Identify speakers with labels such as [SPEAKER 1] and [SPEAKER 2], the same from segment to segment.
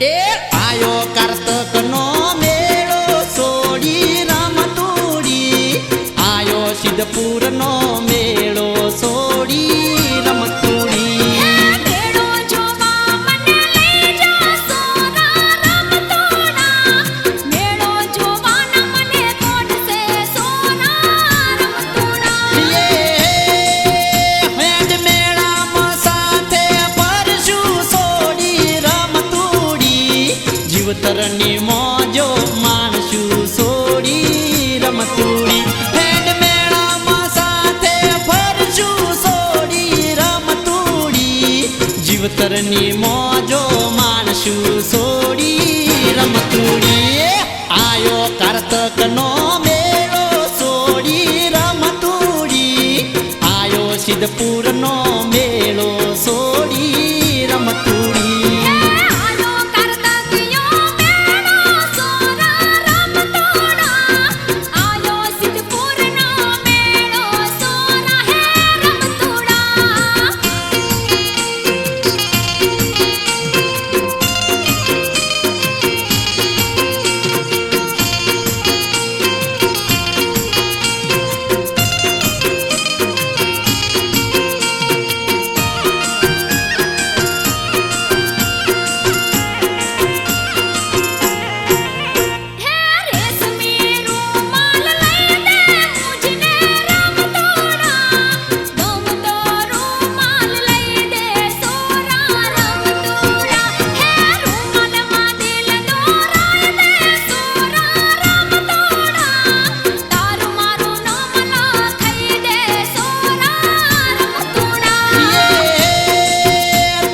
[SPEAKER 1] એ આયો કાર્તકનો મેળો સોડી રમતુડી આયો સિદ્ધપુરનો મેળો સોડી રમતુડી
[SPEAKER 2] મેળો જોવા મને લઈ જા સોના રમતુડા મેળો જોવાના મને કોડસે સોના રમતુડા
[SPEAKER 1] હેડ મેળામાં સાથે પરશું સોડી રમતુડી જીવતરની મોજો માણશું સોડી રમતુડી હેડ મેળામાં સાથે ફરશું સોડી રમતુડી જીવતરની મોજો માણશું સોડી રમતુડી આયો કાર્તકનો મેળો સોડી રમતુડી આયો સિદ્ધપુરનો મેળો સોડી રમતુડી
[SPEAKER 2] આયો કાર્તકયો મેળો સોના રમતુડા આયો સિદ્ધપુરનો મેળો સોના હે રમતુડા હે રેશમી રૂમાલ લઈ દે મુજને રમતુડા ગમતો રૂમાલ લઈ દે સોના રમતુડા હે રૂમાલમાં દિલ દોરાય દે સોના રમતુડા તારું મારું નામ લખાઈ દે સોના રમતુડા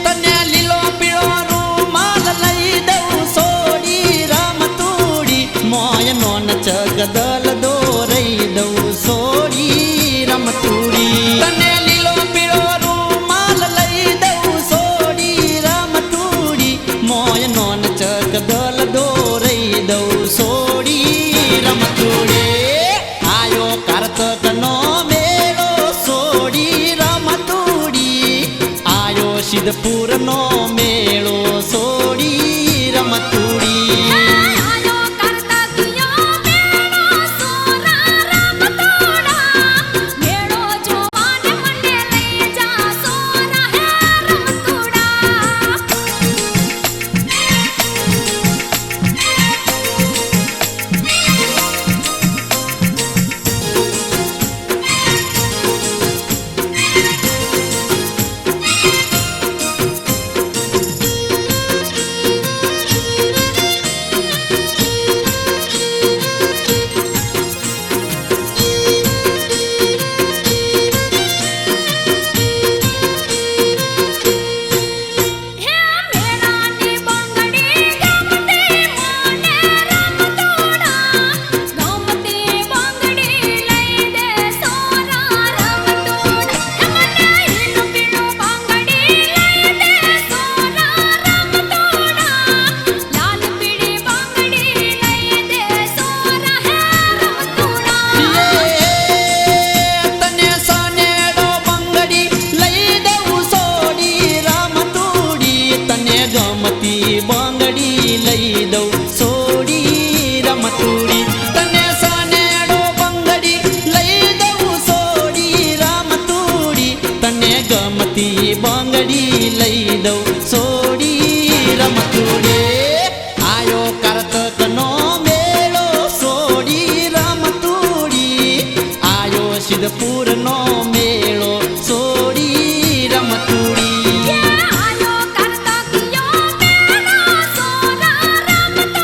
[SPEAKER 1] તને લીલો પીળો રૂમાલ લઈ દઉં સોડી રમતુડી મોયનો નચગદલ દોરઈ દઉં સોડી રમતુડી તને લીલો પીળો રૂમાલ લઈ દઉં સોડી રમતુડી મોયનો નચગદલ દોરઈ દઉં સોડી રમતુડી આયો કાર્તકનો મેળો સોડી રમતુડી આયો સિદ્ધપુરનો મેળો સોડી રમતુડી
[SPEAKER 2] આયો કાર્તકયો મેળો સોના રમતુડા મેળો જોવાને મને લઈ જા સોના હે રમતુડા હે મેળાની બંગડી ગમતી મને રમતુડા ગમતી બંગડી લઈ દે સોના રમતુડા મને હીનું પીળું બંગડી લઈ દે સોના રમતુડા લાલ પીળી બંગડી લઈ દે સોના હે રમતુડા
[SPEAKER 1] તને સનેડો બંગડી લઈ દઉં સોડી રમતુડી તને ગમતી બંગડી લઈ દઉં સોડી રમતુડી તને સનેડો બંગડી લઈ દઉં સોડી રમતુડી તને ગમતી બંગડી લઈ દઉં સોડી રમતુડી આયો કાર્તકનો મેળો સોડી રમતુડી આયો સિદ્ધપુરનો મેળો સોડી રમતુડી
[SPEAKER 2] આયો કાર્તકયો મેળો સોના રમતુડા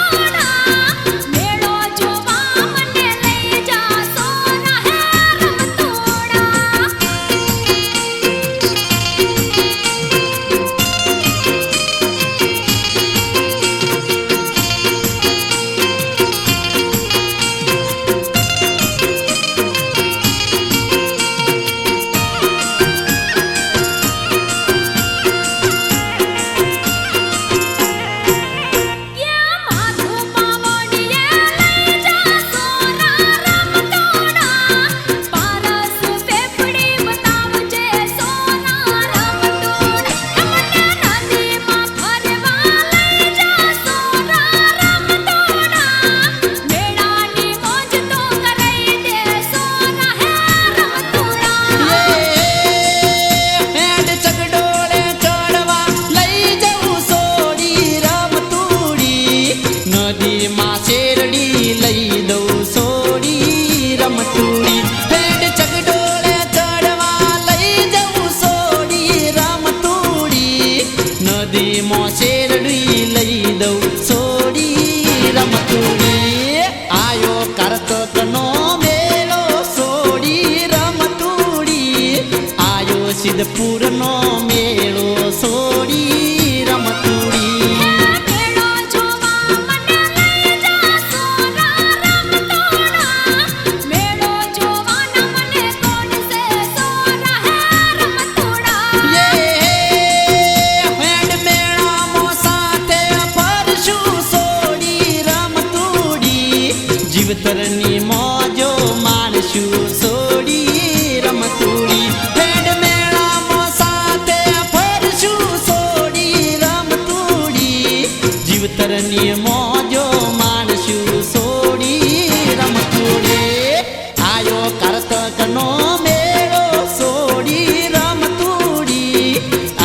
[SPEAKER 1] જીવતરની મોજો માણશું સોડી રમતુડી હેડ મેળામાં સાથે ફરશું સોડી રમતુડી જીવતરની મોજો માણશું સોડી રમતુડી આયો કરતકનો મેળો સોડી રમતુડી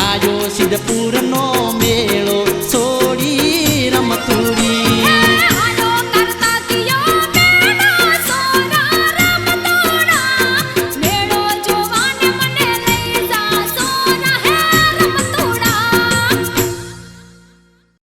[SPEAKER 1] આયો સિદ્ધપુરનો મેળો સોડી રમતુડી